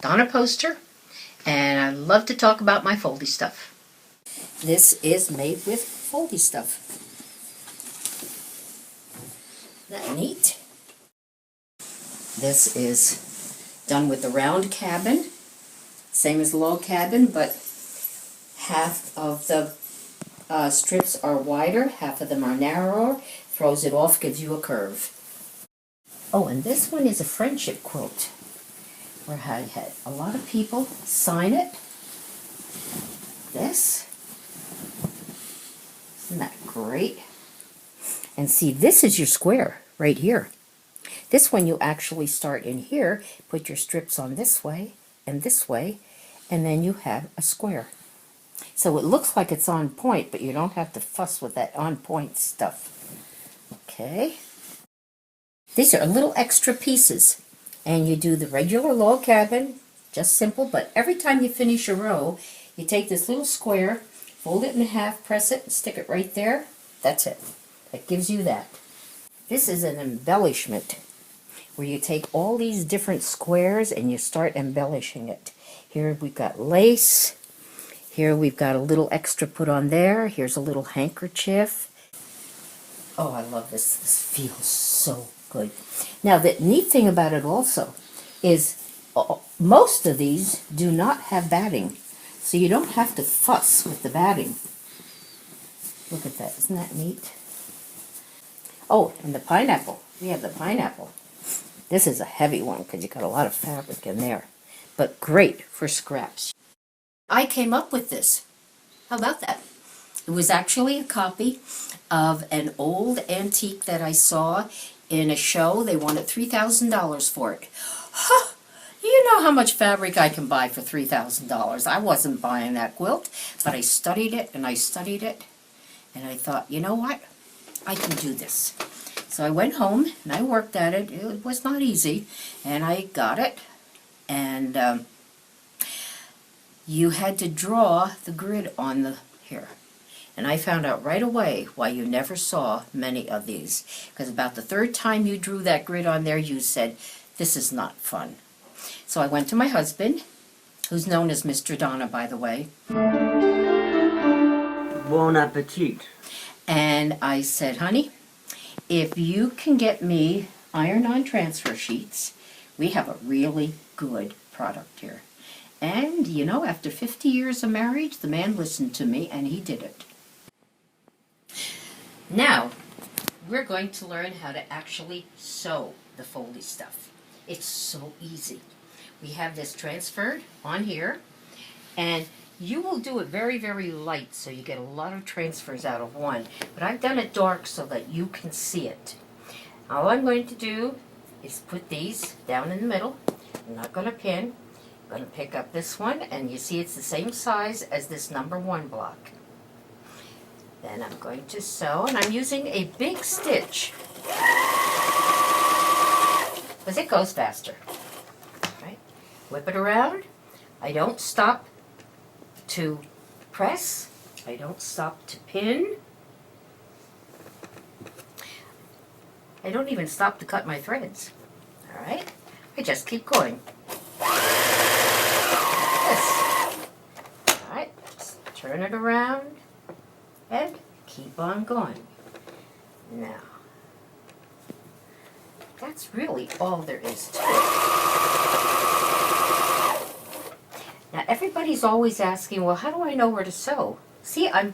Donna Poster, and I love to talk about my Foldy stuff. This is made with Foldy stuff. Isn't that neat? This is done with the round cabin, same as the log cabin, but half of the strips are wider, half of them are narrower. Throws it off, gives you a curve. Oh, and this one is a friendship quilt, where I had a lot of people sign it. This. Isn't that great? And see, this is your square right here. This one you actually start in here, put your strips on this way, and then you have a square. So it looks like it's on point, but you don't have to fuss with that on point stuff. Okay. These are little extra pieces, and you do the regular log cabin, just simple, but every time you finish a row, you take this little square, fold it in half, press it, and stick it right there. That's it. That gives you that. This is an embellishment, where you take all these different squares and you start embellishing it. Here we've got lace. Here we've got a little extra put on there. Here's a little handkerchief. Oh, I love this. This feels so good. Now, the neat thing about it also is most of these do not have batting, so you don't have to fuss with the batting. Look at that. Isn't that neat? Oh, and the pineapple. We have the pineapple. This is a heavy one because you got a lot of fabric in there, but great for scraps. I came up with this. How about that? It was actually a copy of an old antique that I saw in a show. They wanted $3,000 for it. Huh! You know how much fabric I can buy for $3,000. I wasn't buying that quilt, but I studied it and I studied it, and I thought, you know what? I can do this. So I went home and I worked at it. It was not easy, and I got it. And you had to draw the grid on the here. And I found out right away why you never saw many of these. Because about the third time you drew that grid on there, you said, this is not fun. So I went to my husband, who's known as Mr. Donna, by the way. Bon appetit. And I said, honey, if you can get me iron-on transfer sheets, we have a really good product here. And, you know, after 50 years of marriage, the man listened to me and he did it. Now, we're going to learn how to actually sew the Foldy stuff. It's so easy. We have this transferred on here, and you will do it very, very light so you get a lot of transfers out of one. But I've done it dark so that you can see it. All I'm going to do is put these down in the middle. I'm not going to pin. I'm going to pick up this one, and you see it's the same size as this number 1 block. Then I'm going to sew, and I'm using a big stitch because it goes faster. Right? Whip it around. I don't stop to press. I don't stop to pin. I don't even stop to cut my threads. All right? I just keep going. Alright, just turn it around and keep on going. Now, that's really all there is to it. Now, everybody's always asking, well, how do I know where to sew? See, I'm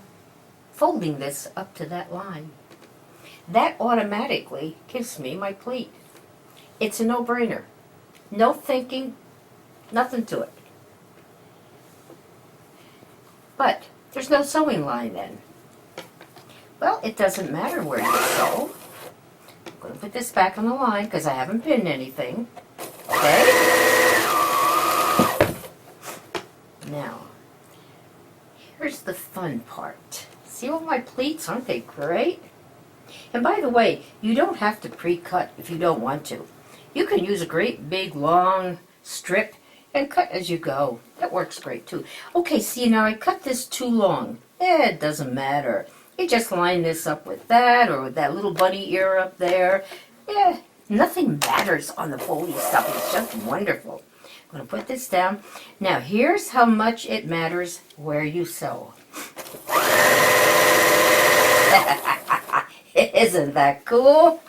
folding this up to that line. That automatically gives me my pleat. It's a no-brainer. No thinking, nothing to it. But there's no sewing line then. Well, it doesn't matter where you sew. I'm going to put this back on the line because I haven't pinned anything. Okay? Now, here's the fun part. See all my pleats? Aren't they great? And by the way, you don't have to pre-cut if you don't want to. You can use a great big long strip and cut as you go. That works great too. Okay, see, now I cut this too long. It doesn't matter. You just line this up with that or with that little bunny ear up there. Yeah, nothing matters on the Foldy stuff. It's just wonderful. going to put this down. Now, here's how much it matters where you sew. Isn't that cool?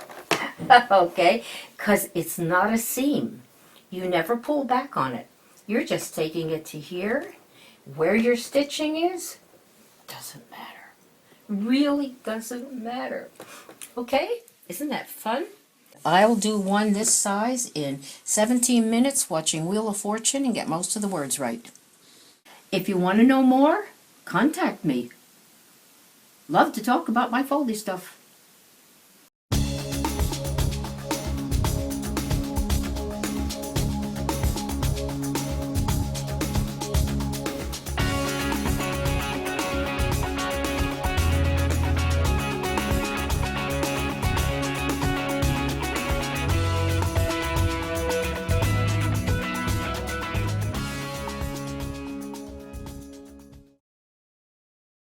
Okay, because it's not a seam. You never pull back on it. You're just taking it to here. Where your stitching is, doesn't matter. Really doesn't matter. Okay, isn't that fun? I'll do one this size in 17 minutes watching Wheel of Fortune and get most of the words right. If you want to know more, contact me. Love to talk about my Foldy stuff.